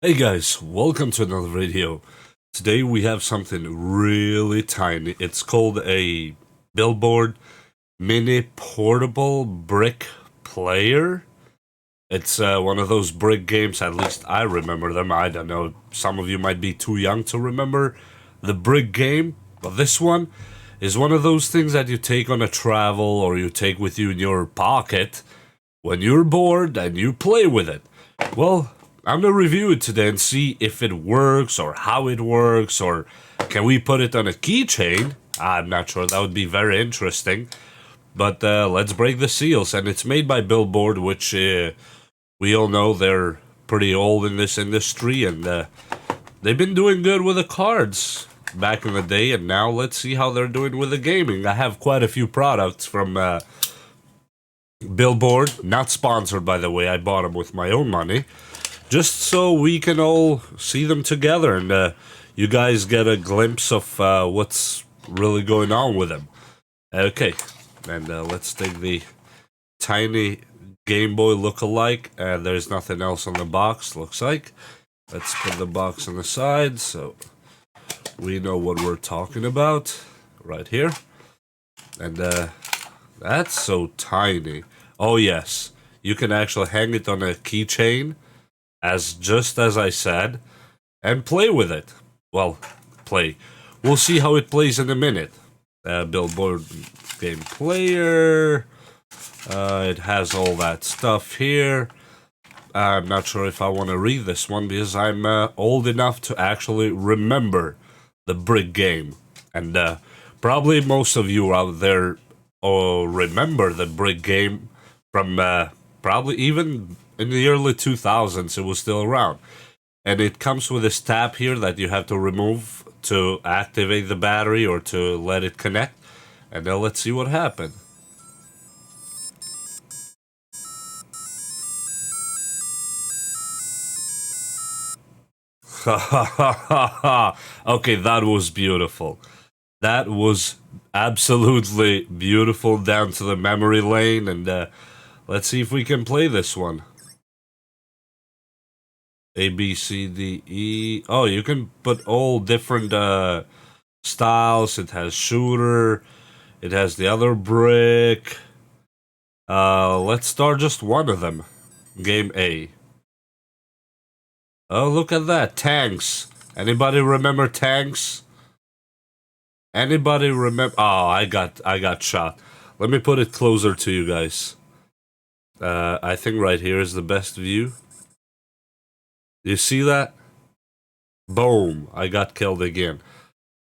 Hey guys, welcome to another video. Today we have something really tiny. It's called a Billboard Mini Portable Brick Player. It's one of those brick games, at least I remember them. I don't know, some of you might be too young to remember the brick game, but this one is one of those things that you take on a travel or you take with you in your pocket when you're bored and you play with it. Well, I'm gonna review it today and see if it works or how it works, or can we put it on a keychain? I'm not sure, that would be very interesting. But let's break the seals, and it's made by Billboard, which we all know they're pretty old in this industry, and they've been doing good with the cards back in the day, and now let's see how they're doing with the gaming. I have quite a few products from Billboard, not sponsored by the way, I bought them with my own money. Just so we can all see them together and you guys get a glimpse of what's really going on with them. Okay, and let's take the tiny Game Boy look-alike, and there's nothing else on the box, looks like. Let's put the box on the side so we know what we're talking about right here. And that's so tiny. Oh yes, you can actually hang it on a keychain, just as I said, and play with it. Well, play. We'll see how it plays in a minute. Billboard game player. It has all that stuff here. I'm not sure if I want to read this one because I'm old enough to actually remember the brick game. And probably most of you out there remember the brick game from probably even in the early 2000s. It was still around. And it comes with this tab here that you have to remove to activate the battery or to let it connect. And now let's see what happened. Ha ha ha ha ha. Okay, that was beautiful. That was absolutely beautiful down to the memory lane, and let's see if we can play this one. A, B, C, D, E. Oh, you can put all different styles. It has shooter. It has the other brick. Let's start just one of them. Game A. Oh, look at that. Tanks. Anybody remember tanks? Anybody remember? Oh, I got shot. Let me put it closer to you guys. I think right here is the best view. You see that? Boom, I got killed again.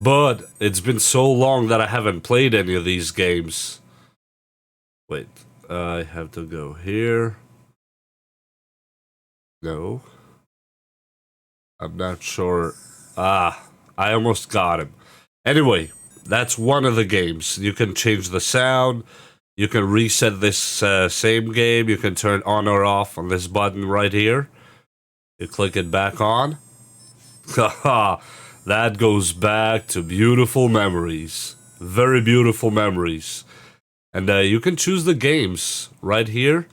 But it's been so long that I haven't played any of these games. Wait, I have to go here. No. I'm not sure. Ah, I almost got him. Anyway, that's one of the games. You can change the sound. You can reset this same game. You can turn on or off on this button right here. You click it back on. Haha, that goes back to beautiful memories. Very beautiful memories. And you can choose the games right here.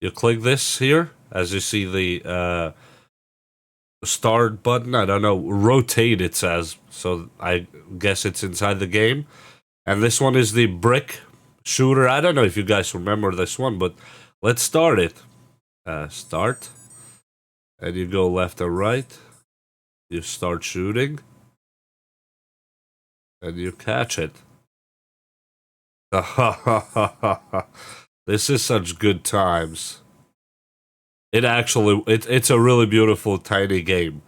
You click this here, as you see the start button. I don't know, rotate it says, so I guess it's inside the game. And this one is the brick shooter. I don't know if you guys remember this one, but let's start it. Start. And you go left or right. You start shooting. And you catch it. This is such good times. It's a really beautiful tiny game.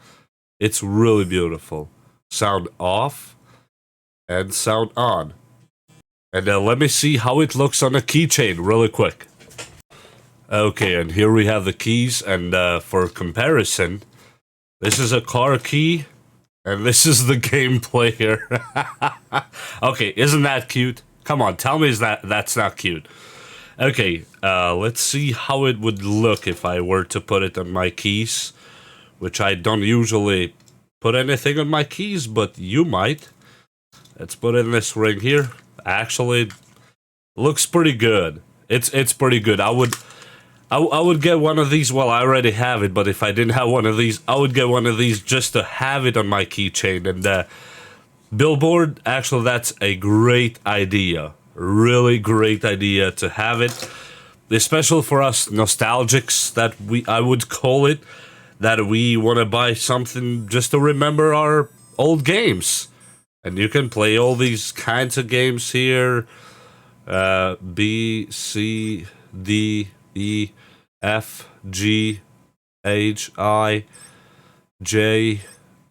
It's really beautiful. Sound off and sound on. And let me see how it looks on a keychain really quick. Okay, and here we have the keys, and for comparison, this is a car key, and this is the game player. Okay, isn't that cute? Come on, tell me that's not cute. Okay, let's see how it would look if I were to put it on my keys, which I don't usually put anything on my keys, but you might. Let's put in this ring here. Actually, looks pretty good. It's pretty good. I would get one of these. Well, I already have it, but if I didn't have one of these, I would get one of these just to have it on my keychain. And billboard, actually, that's a great idea. Really great idea to have it, especially for us nostalgics, that I would call it, that we want to buy something just to remember our old games. And you can play all these kinds of games here. B, C, D, E, F, G, H, I, J,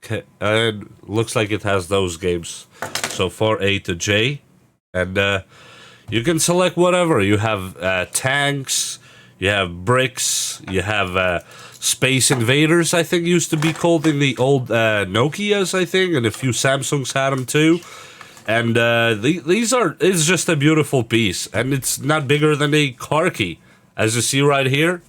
K, and looks like it has those games. So far, A to J. And you can select whatever. You have tanks, you have bricks, you have Space Invaders, I think used to be called in the old Nokias, I think, and a few Samsungs had them too. And it's just a beautiful piece, and it's not bigger than a car key, as you see right here.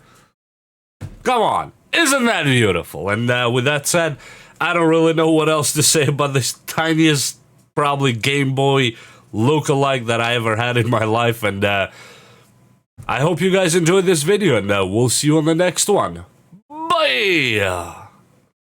Come on, isn't that beautiful? And with that said, I don't really know what else to say about this tiniest, probably Game Boy look-alike that I ever had in my life. And I hope you guys enjoyed this video, and we'll see you on the next one. Bye!